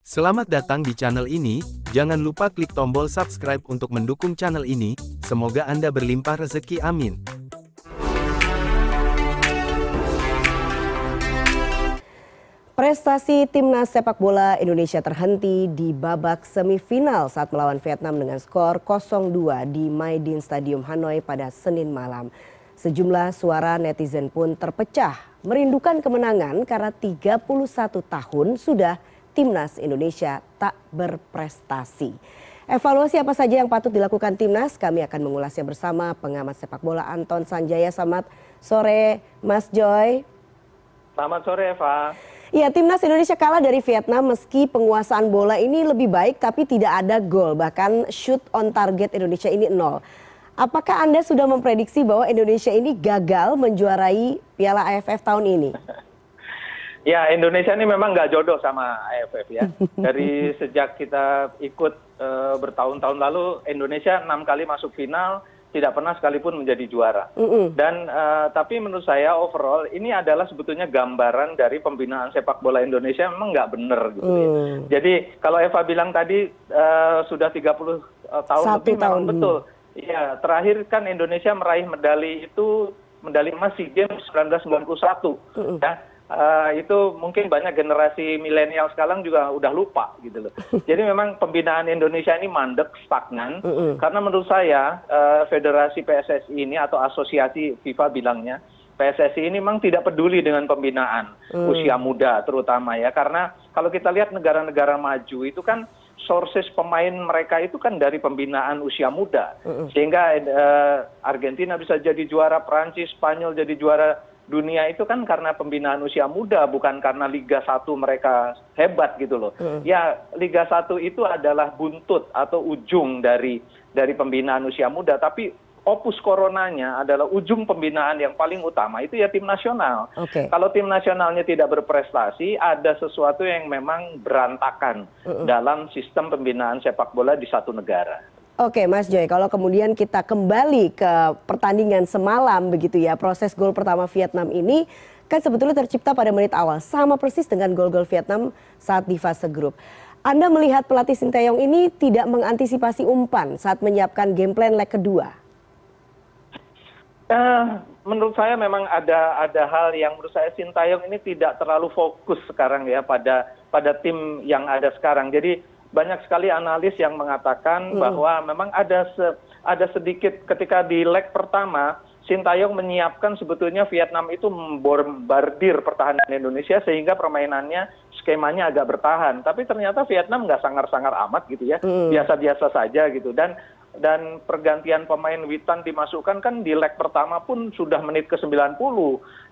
Selamat datang di channel ini, jangan lupa klik tombol subscribe untuk mendukung channel ini, semoga Anda berlimpah rezeki amin. Prestasi timnas sepak bola Indonesia terhenti di babak semifinal saat melawan Vietnam dengan skor 0-2 di My Dinh Stadium Hanoi pada Senin malam. Sejumlah suara netizen pun terpecah, merindukan kemenangan karena 31 tahun sudah timnas Indonesia tak berprestasi. Evaluasi apa saja yang patut dilakukan timnas? Kami akan mengulasnya bersama pengamat sepak bola Anton Sanjaya. Selamat sore Mas Joy. Selamat sore Eva. Ya, timnas Indonesia kalah dari Vietnam meski penguasaan bola ini lebih baik tapi tidak ada gol. Bahkan shoot on target Indonesia ini 0. Apakah Anda sudah memprediksi bahwa Indonesia ini gagal menjuarai Piala AFF tahun ini? Ya, Indonesia ini memang nggak jodoh sama AFF ya. Dari sejak kita ikut bertahun-tahun lalu, Indonesia 6 kali masuk final, tidak pernah sekalipun menjadi juara. Dan tapi menurut saya overall ini adalah sebetulnya gambaran dari pembinaan sepak bola Indonesia memang nggak bener gitu ya. Jadi kalau Eva bilang tadi sudah 30 tahun lebih memang betul. Iya, terakhir kan Indonesia meraih medali emas SEA Games 1991. Ya. Itu mungkin banyak generasi milenial sekarang juga udah lupa gitu loh. Jadi memang pembinaan Indonesia ini mandek, stagnan. Karena menurut saya Federasi PSSI ini atau Asosiasi FIFA bilangnya, PSSI ini memang tidak peduli dengan pembinaan usia muda terutama ya. Karena kalau kita lihat negara-negara maju itu kan sources pemain mereka itu kan dari pembinaan usia muda. Sehingga Argentina bisa jadi juara, Prancis, Spanyol jadi juara dunia itu kan karena pembinaan usia muda, bukan karena Liga 1 mereka hebat gitu loh. Ya, Liga 1 itu adalah buntut atau ujung dari pembinaan usia muda, tapi opus coronanya adalah ujung pembinaan yang paling utama itu ya tim nasional. Kalau tim nasionalnya tidak berprestasi, ada sesuatu yang memang berantakan dalam sistem pembinaan sepak bola di satu negara. Oke Mas Joy, kalau kemudian kita kembali ke pertandingan semalam begitu ya, proses gol pertama Vietnam ini kan sebetulnya tercipta pada menit awal, sama persis dengan gol-gol Vietnam saat di fase grup. Anda melihat pelatih Sinteyong ini tidak mengantisipasi umpan saat menyiapkan game plan leg kedua? Menurut saya memang ada hal yang menurut saya Sinteyong ini tidak terlalu fokus sekarang ya pada tim yang ada sekarang. Jadi banyak sekali analis yang mengatakan bahwa memang ada sedikit ketika di leg pertama Sinteyong menyiapkan sebetulnya Vietnam itu membombardir pertahanan Indonesia sehingga permainannya skemanya agak bertahan. Tapi ternyata Vietnam nggak sangar-sangar amat gitu ya, biasa-biasa saja gitu. Dan pergantian pemain Witan dimasukkan kan di leg pertama pun sudah menit ke 90.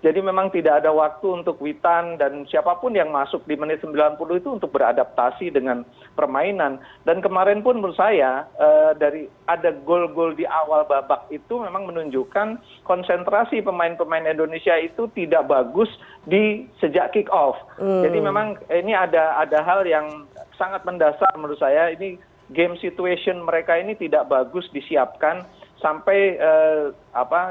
Jadi memang tidak ada waktu untuk Witan dan siapapun yang masuk di menit 90 itu untuk beradaptasi dengan permainan. Dan kemarin pun menurut saya dari ada gol-gol di awal babak itu memang menunjukkan konsentrasi pemain-pemain Indonesia itu tidak bagus di sejak kick off. Jadi memang ini ada hal yang sangat mendasar menurut saya. Ini game situation mereka ini tidak bagus disiapkan sampai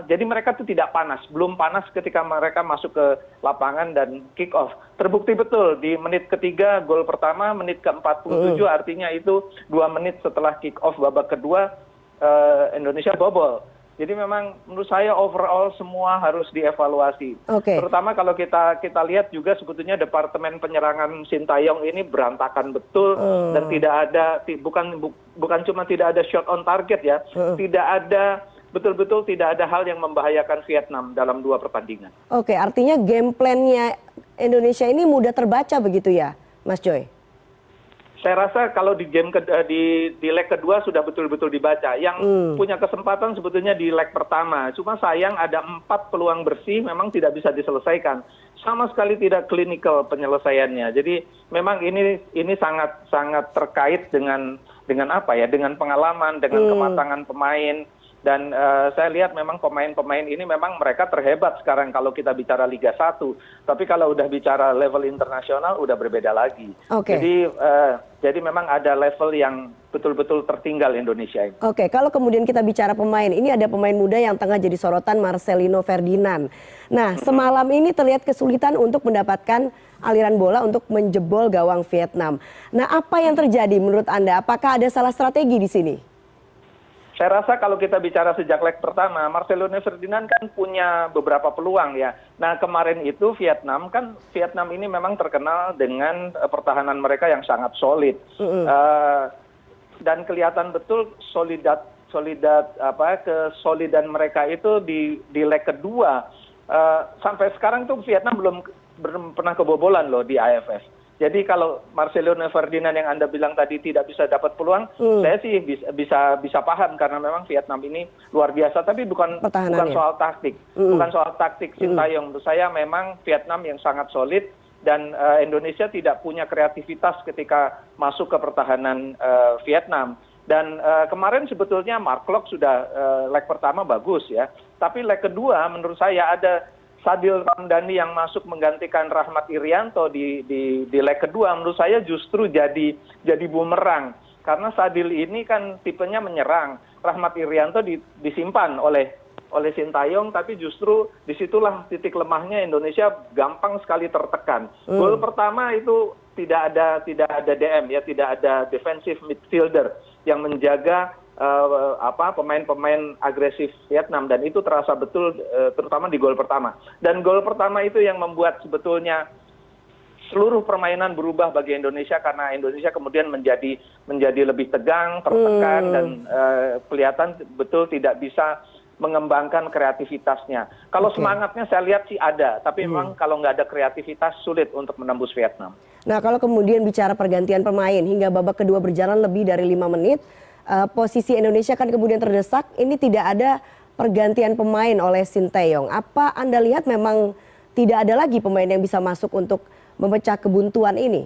jadi mereka itu tidak panas, belum panas ketika mereka masuk ke lapangan dan kick off. Terbukti betul di menit ketiga gol pertama, menit ke-47 artinya itu 2 menit setelah kick off babak kedua Indonesia bobol. Jadi memang menurut saya overall semua harus dievaluasi. Terutama kalau kita lihat juga sebetulnya departemen penyerangan Sinteyong ini berantakan betul dan tidak ada bukan cuma tidak ada shot on target ya, tidak ada betul-betul tidak ada hal yang membahayakan Vietnam dalam 2 pertandingan. Artinya game plan-nya Indonesia ini mudah terbaca begitu ya, Mas Joy? Saya rasa kalau di game di leg kedua sudah betul-betul dibaca. Yang punya kesempatan sebetulnya di leg pertama. Cuma sayang ada 4 peluang bersih memang tidak bisa diselesaikan. Sama sekali tidak klinikal penyelesaiannya. Jadi memang ini sangat terkait dengan apa ya? Dengan pengalaman, dengan kematangan pemain. Dan saya lihat memang pemain-pemain ini memang mereka terhebat sekarang kalau kita bicara Liga 1. Tapi kalau udah bicara level internasional udah berbeda lagi. Jadi memang ada level yang betul-betul tertinggal Indonesia ini. Kalau kemudian kita bicara pemain, ini ada pemain muda yang tengah jadi sorotan, Marcelino Ferdinand. Nah, semalam ini terlihat kesulitan untuk mendapatkan aliran bola untuk menjebol gawang Vietnam. Nah, apa yang terjadi menurut Anda? Apakah ada salah strategi di sini? Saya rasa kalau kita bicara sejak leg pertama, Marcelo Ferdinand kan punya beberapa peluang ya. Nah kemarin itu Vietnam ini memang terkenal dengan pertahanan mereka yang sangat solid. Dan kelihatan betul kesolidan mereka itu di leg kedua. Sampai sekarang tuh Vietnam belum pernah kebobolan loh di AFF. Jadi kalau Marcelo Ferdinand yang Anda bilang tadi tidak bisa dapat peluang, saya sih bisa paham karena memang Vietnam ini luar biasa. Tapi bukan soal taktik, bukan soal taktik Sintayong. Menurut saya memang Vietnam yang sangat solid dan Indonesia tidak punya kreativitas ketika masuk ke pertahanan Vietnam. Dan kemarin sebetulnya Mark Klok sudah leg pertama bagus ya, tapi leg kedua menurut saya ada Sadil Ramdhani yang masuk menggantikan Rahmat Irianto di leg kedua menurut saya justru jadi bumerang karena Sadil ini kan tipenya menyerang, Rahmat Irianto disimpan oleh Sintayong, tapi justru disitulah titik lemahnya Indonesia, gampang sekali tertekan. Gol pertama itu tidak ada DM ya, tidak ada defensive midfielder yang menjaga pemain-pemain agresif Vietnam, dan itu terasa betul terutama di gol pertama. Dan gol pertama itu yang membuat sebetulnya seluruh permainan berubah bagi Indonesia karena Indonesia kemudian menjadi lebih tegang, tertekan dan kelihatan betul tidak bisa mengembangkan kreativitasnya. Kalau semangatnya saya lihat sih ada, tapi memang kalau nggak ada kreativitas sulit untuk menembus Vietnam. Nah kalau kemudian bicara pergantian pemain hingga babak kedua berjalan lebih dari 5 menit, posisi Indonesia kan kemudian terdesak, ini tidak ada pergantian pemain oleh Sintayong. Apa Anda lihat memang tidak ada lagi pemain yang bisa masuk untuk memecah kebuntuan ini?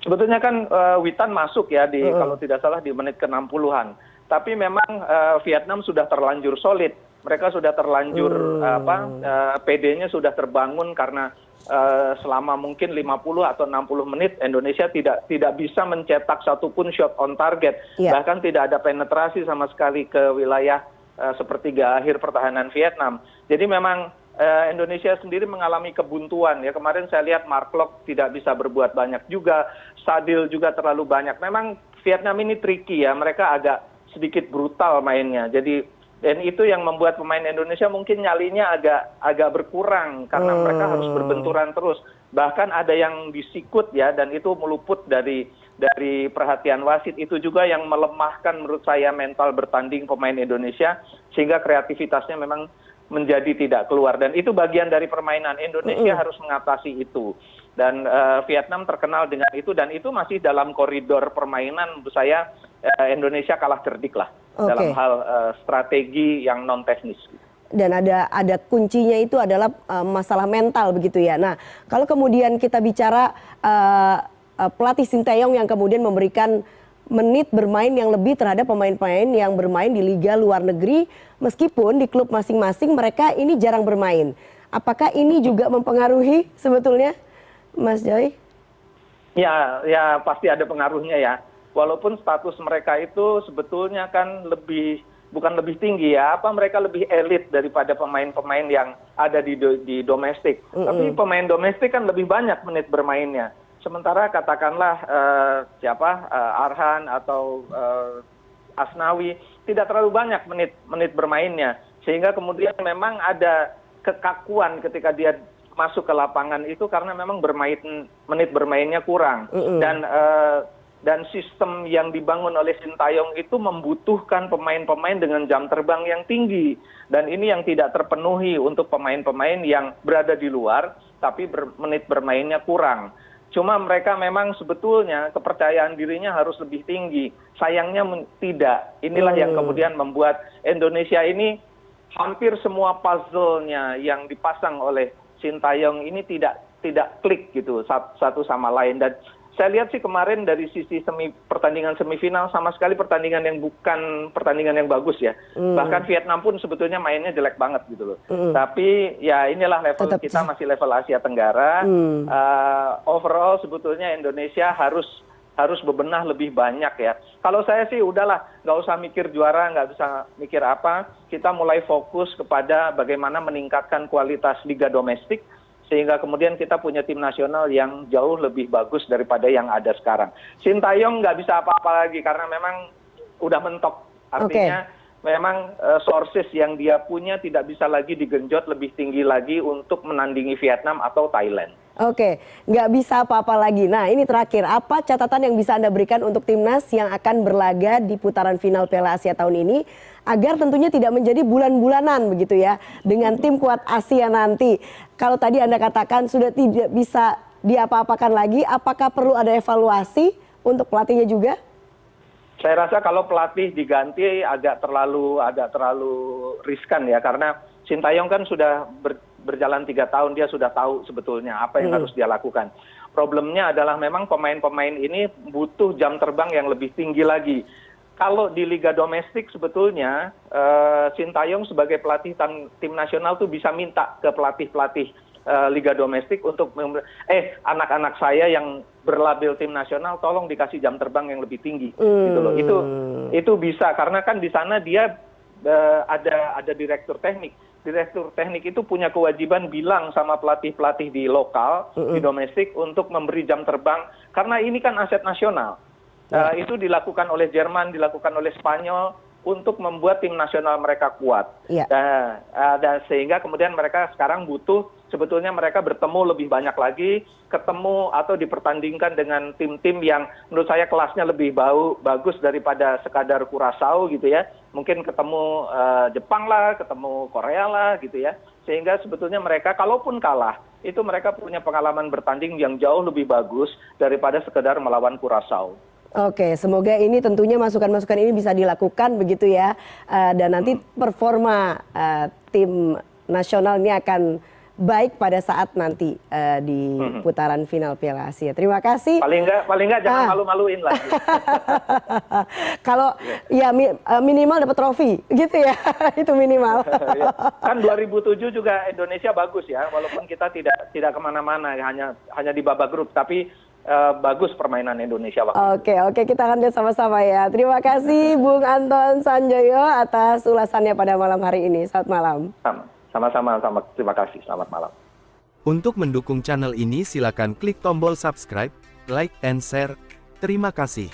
Sebetulnya kan Witan masuk ya kalau tidak salah di menit ke-60-an. Tapi memang Vietnam sudah terlanjur solid. Mereka sudah terlanjur PD-nya sudah terbangun karena selama mungkin 50 atau 60 menit Indonesia tidak bisa mencetak satupun shot on target. Bahkan tidak ada penetrasi sama sekali ke wilayah sepertiga akhir pertahanan Vietnam. Jadi memang Indonesia sendiri mengalami kebuntuan ya. Kemarin saya lihat Mark Klok tidak bisa berbuat banyak juga, Sadil juga terlalu banyak. Memang Vietnam ini tricky ya, mereka agak sedikit brutal mainnya. Jadi dan itu yang membuat pemain Indonesia mungkin nyalinya agak berkurang karena mereka harus berbenturan terus. Bahkan ada yang disikut ya, dan itu meluput dari perhatian wasit. Itu juga yang melemahkan menurut saya mental bertanding pemain Indonesia sehingga kreativitasnya memang menjadi tidak keluar, dan itu bagian dari permainan Indonesia harus mengatasi itu. Dan Vietnam terkenal dengan itu, dan itu masih dalam koridor permainan menurut saya. Indonesia kalah cerdik lah dalam hal strategi yang non teknis. Dan ada kuncinya itu adalah masalah mental begitu ya. Nah kalau kemudian kita bicara pelatih Sintayong yang kemudian memberikan menit bermain yang lebih terhadap pemain-pemain yang bermain di liga luar negeri, meskipun di klub masing-masing mereka ini jarang bermain. Apakah ini juga mempengaruhi sebetulnya, Mas Joy? Ya pasti ada pengaruhnya ya. Walaupun status mereka itu sebetulnya kan bukan lebih tinggi ya, mereka lebih elit daripada pemain-pemain yang ada di domestik. Tapi pemain domestik kan lebih banyak menit bermainnya. Sementara katakanlah Arhan atau Asnawi tidak terlalu banyak menit bermainnya, sehingga kemudian memang ada kekakuan ketika dia masuk ke lapangan itu karena memang menit bermainnya kurang. Dan sistem yang dibangun oleh Sintayong itu membutuhkan pemain-pemain dengan jam terbang yang tinggi. Dan ini yang tidak terpenuhi untuk pemain-pemain yang berada di luar, tapi menit bermainnya kurang. Cuma mereka memang sebetulnya kepercayaan dirinya harus lebih tinggi. Sayangnya tidak. Inilah yang kemudian membuat Indonesia ini hampir semua puzzle-nya yang dipasang oleh Sintayong ini tidak klik gitu satu sama lain. Dan saya lihat sih kemarin dari sisi pertandingan semifinal sama sekali pertandingan yang bukan pertandingan yang bagus ya. Bahkan Vietnam pun sebetulnya mainnya jelek banget gitu loh. Tapi ya inilah level kita masih level Asia Tenggara. Overall sebetulnya Indonesia harus bebenah lebih banyak ya. Kalau saya sih udahlah, nggak usah mikir juara, nggak usah mikir apa. Kita mulai fokus kepada bagaimana meningkatkan kualitas liga domestik sehingga kemudian kita punya tim nasional yang jauh lebih bagus daripada yang ada sekarang. Sintayong nggak bisa apa-apa lagi karena memang udah mentok. Artinya memang sources yang dia punya tidak bisa lagi digenjot lebih tinggi lagi untuk menandingi Vietnam atau Thailand. Oke, nggak bisa apa-apa lagi. Nah, ini terakhir, apa catatan yang bisa Anda berikan untuk timnas yang akan berlaga di putaran final Piala Asia tahun ini, agar tentunya tidak menjadi bulan-bulanan begitu ya, dengan tim kuat Asia nanti. Kalau tadi Anda katakan sudah tidak bisa diapa-apakan lagi, apakah perlu ada evaluasi untuk pelatihnya juga? Saya rasa kalau pelatih diganti agak terlalu riskan ya, karena Sintayong kan sudah berjalan 3 tahun, dia sudah tahu sebetulnya apa yang harus dia lakukan. Problemnya adalah memang pemain-pemain ini butuh jam terbang yang lebih tinggi lagi. Kalau di liga domestik sebetulnya Sintayong sebagai pelatih tim nasional tuh bisa minta ke pelatih-pelatih liga domestik untuk anak-anak saya yang berlabel tim nasional tolong dikasih jam terbang yang lebih tinggi gitu loh. Itu bisa karena kan di sana dia ada direktur teknik. Direktur teknik itu punya kewajiban bilang sama pelatih-pelatih di lokal, di domestik untuk memberi jam terbang karena ini kan aset nasional. Itu dilakukan oleh Jerman, dilakukan oleh Spanyol untuk membuat tim nasional mereka kuat. Dan sehingga kemudian mereka sekarang butuh sebetulnya mereka bertemu lebih banyak lagi, ketemu atau dipertandingkan dengan tim-tim yang menurut saya kelasnya lebih bagus daripada sekadar Curaçao gitu ya. Mungkin ketemu Jepang lah, ketemu Korea lah gitu ya. Sehingga sebetulnya mereka kalaupun kalah, itu mereka punya pengalaman bertanding yang jauh lebih bagus daripada sekedar melawan Curaçao. Oke, semoga ini tentunya masukan-masukan ini bisa dilakukan begitu ya. Dan nanti performa tim nasional ini akan baik pada saat nanti di putaran final Piala Asia. Terima kasih. Paling nggak jangan malu-maluin lagi. Kalau ya minimal dapat trofi gitu ya. Itu minimal. Kan 2007 juga Indonesia bagus ya, walaupun kita tidak kemana-mana, hanya di babak grup, tapi bagus permainan Indonesia waktu itu. Oke, kita akan lihat sama-sama ya. Terima kasih Bung Anton Sanjoyo atas ulasannya pada malam hari ini. Selamat malam. Sama-sama, terima kasih. Selamat malam. Untuk mendukung channel ini silakan klik tombol subscribe, like, and share. Terima kasih.